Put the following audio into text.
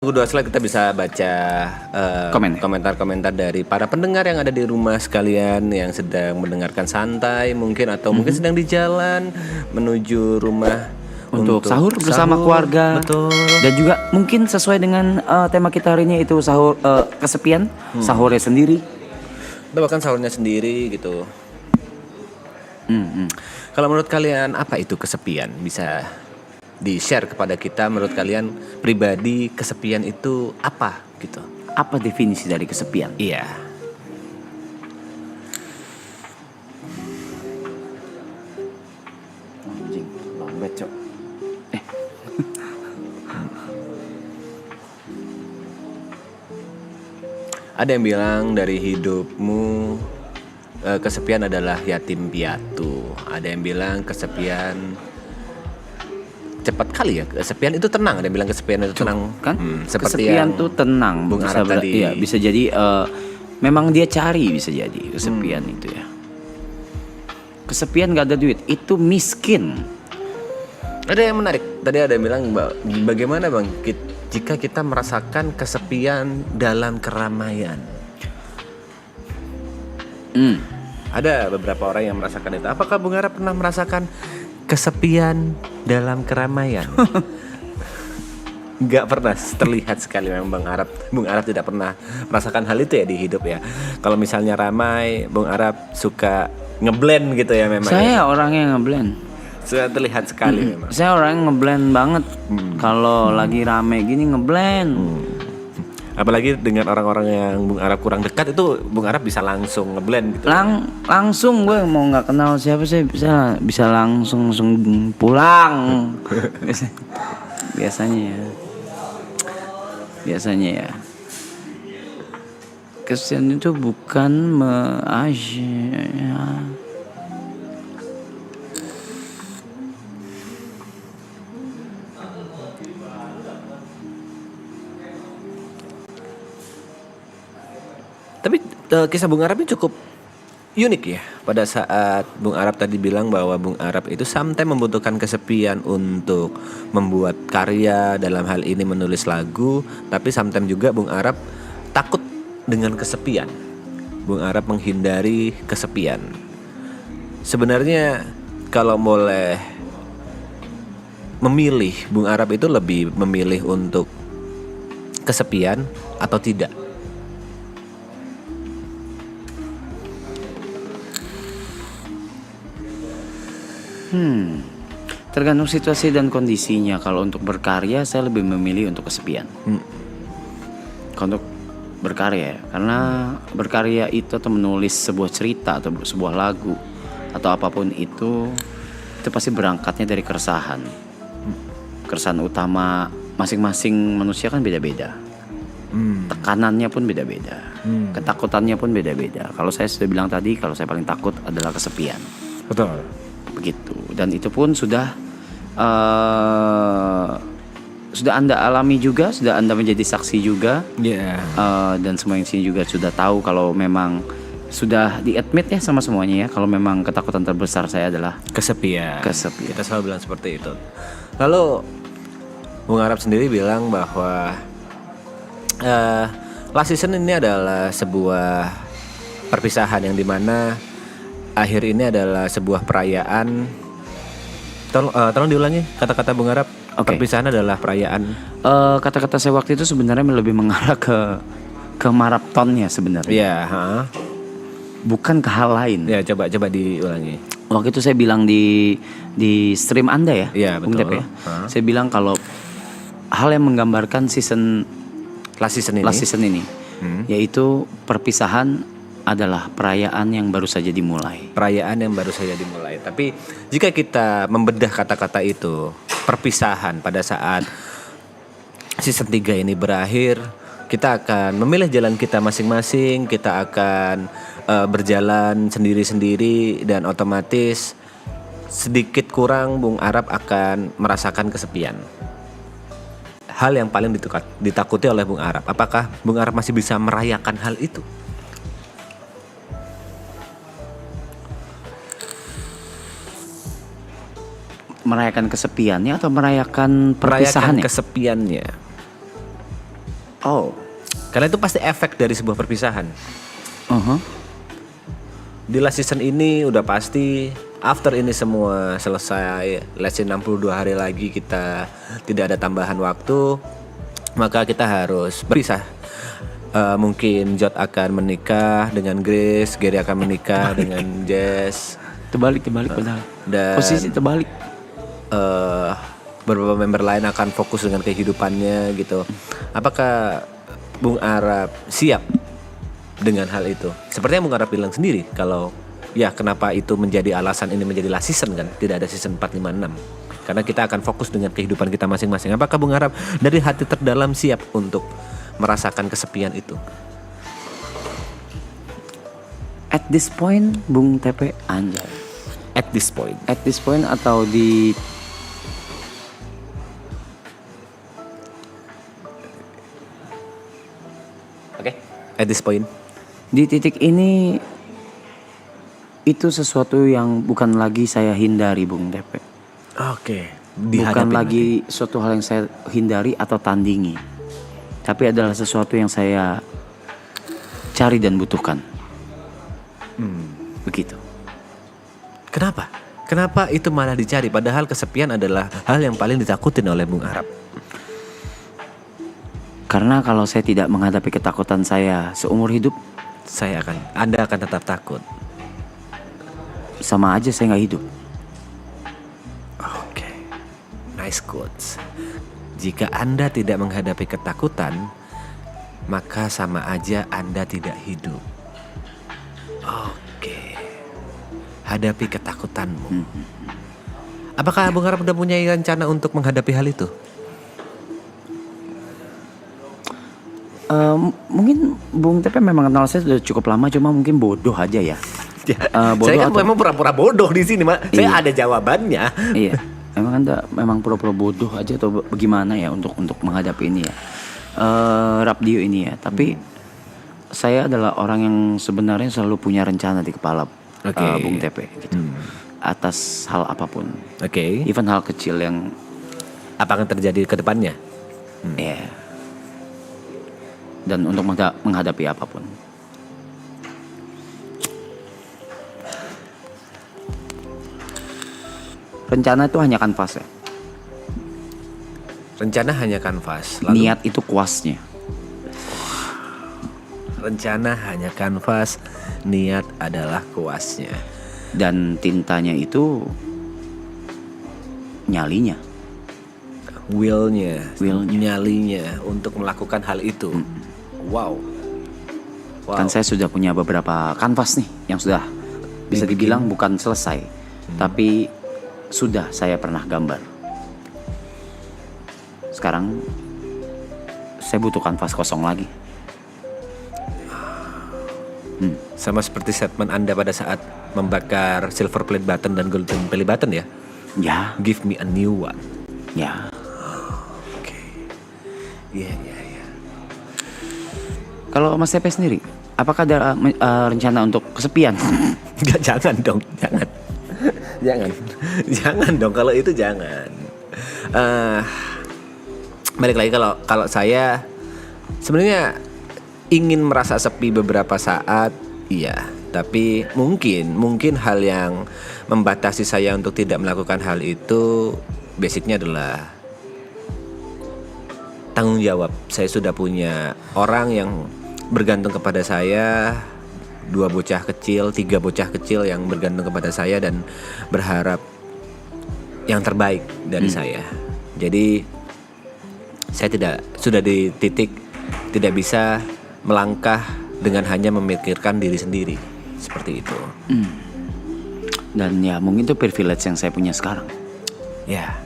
Kedua slide kita bisa baca komentar-komentar dari para pendengar yang ada di rumah sekalian yang sedang mendengarkan santai mungkin atau mungkin sedang di jalan menuju rumah untuk sahur bersama keluarga. Betul. Dan juga mungkin sesuai dengan tema kita hari ini itu sahur kesepian, sahurnya sendiri. Atau bahkan sahurnya sendiri gitu. Kalau menurut kalian apa itu kesepian? Bisa di-share kepada kita, menurut kalian pribadi kesepian itu apa gitu? Apa definisi dari kesepian? Iya. Anjing, lambat cok. Ada yang bilang dari hidupmu kesepian adalah yatim piatu. Ada yang bilang kesepian cepat kali ya, kesepian itu tenang. Ada yang bilang kesepian itu tenang Kan? seperti Kesepian yang tuh tenang. Bung Arab tadi. Iya, bisa jadi memang dia cari, bisa jadi kesepian itu ya. Kesepian gak ada duit, itu miskin. Ada yang menarik. Tadi ada yang bilang bagaimana bang jika kita merasakan kesepian dalam keramaian. Ada beberapa orang yang merasakan itu. Apakah Bung Arab pernah merasakan kesepian dalam keramaian? Nggak pernah, terlihat sekali memang Bung Arab tidak pernah merasakan hal itu ya di hidup ya. Kalau misalnya ramai, Bung Arab suka ngeblend gitu ya memang. Saya orangnya ngeblend. Sudah terlihat sekali memang. Saya orangnya ngeblend banget. Kalau lagi rame gini ngeblend. Apalagi dengan orang-orang yang Bung Arab kurang dekat itu Bung Arab bisa langsung ngeblend gitu. Langsung gue mau nggak kenal siapa sih bisa langsung pulang. Biasanya ya. Kesian itu bukan Tapi kisah Bung Arab ini cukup unik ya. Pada saat Bung Arab tadi bilang bahwa Bung Arab itu sometimes membutuhkan kesepian untuk membuat karya, dalam hal ini menulis lagu. Tapi sometimes juga Bung Arab takut dengan kesepian. Bung Arab menghindari kesepian. Sebenarnya kalau boleh memilih, Bung Arab itu lebih memilih untuk kesepian atau tidak? Tergantung situasi dan kondisinya. Kalau untuk berkarya saya lebih memilih untuk kesepian. Kalau untuk berkarya, karena berkarya itu atau menulis sebuah cerita atau sebuah lagu atau apapun itu pasti berangkatnya dari keresahan. Keresahan utama masing-masing manusia kan beda-beda. Tekanannya pun beda-beda. Ketakutannya pun beda-beda. Kalau saya sudah bilang tadi, kalau saya paling takut adalah kesepian. Betul. Begitu. Dan itu pun sudah Anda alami juga, sudah Anda menjadi saksi juga. Dan semua yang sini juga sudah tahu kalau memang sudah di-admit ya sama semuanya ya, kalau memang ketakutan terbesar saya adalah kesepian. Kita selalu bilang seperti itu. Lalu Bung Arab sendiri bilang bahwa last season ini adalah sebuah perpisahan yang dimana akhir ini adalah sebuah perayaan. Tolong diulangi kata-kata Bung Arab. Okay. Perpisahan adalah perayaan. Kata-kata saya waktu itu sebenarnya lebih mengarah ke maratonnya sebenarnya. Iya. Bukan ke hal lain. Ya coba diulangi. Waktu itu saya bilang di stream Anda ya. Iya betul. Ya. Saya bilang kalau hal yang menggambarkan last season ini, yaitu perpisahan adalah perayaan yang baru saja dimulai. Tapi jika kita membedah kata-kata itu, perpisahan pada saat season 3 ini berakhir, kita akan memilih jalan kita masing-masing, kita akan berjalan sendiri-sendiri dan otomatis sedikit kurang Bung Arab akan merasakan kesepian. Hal yang paling ditakuti oleh Bung Arab, apakah Bung Arab masih bisa merayakan hal itu? Merayakan kesepiannya atau merayakan perpisahannya? Merayakan kesepiannya. Oh. Karena itu pasti efek dari sebuah perpisahan. Di last season ini udah pasti after ini semua selesai, let's say 62 hari lagi kita tidak ada tambahan waktu, maka kita harus berpisah. Mungkin Jod akan menikah dengan Grace, Gary akan menikah dengan Jess. Terbalik padahal. Dan posisi terbalik. Beberapa member lain akan fokus dengan kehidupannya gitu. Apakah Bung Arab siap dengan hal itu? Seperti yang Bung Arab bilang sendiri, kalau ya kenapa itu menjadi alasan ini menjadi last season kan, tidak ada season 4, 5, 6. Karena kita akan fokus dengan kehidupan kita masing-masing. Apakah Bung Arab dari hati terdalam siap untuk merasakan kesepian itu? At this point, Bung TP anjay. At this point Atau di at this point. Di titik ini itu sesuatu yang bukan lagi saya hindari, Bung TP. Oke. Bukan lagi suatu hal yang saya hindari atau tandingi, tapi adalah sesuatu yang saya cari dan butuhkan. Begitu. Kenapa? Kenapa itu malah dicari? Padahal kesepian adalah hal yang paling ditakutin oleh Bung Arab. Karena kalau saya tidak menghadapi ketakutan saya seumur hidup, Anda akan tetap takut. Sama aja saya nggak hidup. Oke. Nice quotes. Jika Anda tidak menghadapi ketakutan, maka sama aja Anda tidak hidup. Oke. Hadapi ketakutanmu. Apakah Bung Arab udah punya rencana untuk menghadapi hal itu? Mungkin Bung TP memang kenal saya sudah cukup lama, cuma mungkin bodoh aja ya. Saya kan memang pura-pura bodoh di sini, Mak. Saya ada jawabannya. Iya. Memang pura-pura bodoh aja atau bagaimana ya untuk menghadapi ini ya. Rapdio ini ya. Tapi saya adalah orang yang sebenarnya selalu punya rencana di kepala, Bung TP gitu. Atas hal apapun. Even hal kecil yang apa akan terjadi ke depannya? Iya. Dan untuk menghadapi apapun. Rencana itu hanya kanvas ya. Rencana hanya kanvas. Niat itu kuasnya. Rencana hanya kanvas, niat adalah kuasnya. Dan tintanya itu nyalinya. Willnya, nyalinya untuk melakukan hal itu. Wow. Kan saya sudah punya beberapa kanvas nih yang sudah bisa dibilang bukan selesai, tapi sudah saya pernah gambar. Sekarang saya butuh kanvas kosong lagi. Sama seperti statement Anda pada saat membakar silver plate button dan golden belly button ya? Ya. Give me a new one. Ya. Oke. Iya. Kalau Mas Tepe sendiri, apakah ada rencana untuk kesepian? Jangan dong, jangan dong, kalau itu jangan. Balik lagi, kalau saya sebenarnya ingin merasa sepi beberapa saat, iya. Tapi mungkin hal yang membatasi saya untuk tidak melakukan hal itu, basicnya adalah tanggung jawab. Saya sudah punya orang yang bergantung kepada saya, 2 bocah kecil, 3 bocah kecil yang bergantung kepada saya dan berharap yang terbaik dari saya. Jadi saya sudah di titik tidak bisa melangkah dengan hanya memikirkan diri sendiri, seperti itu. Dan ya mungkin itu privilege yang saya punya sekarang. Ya.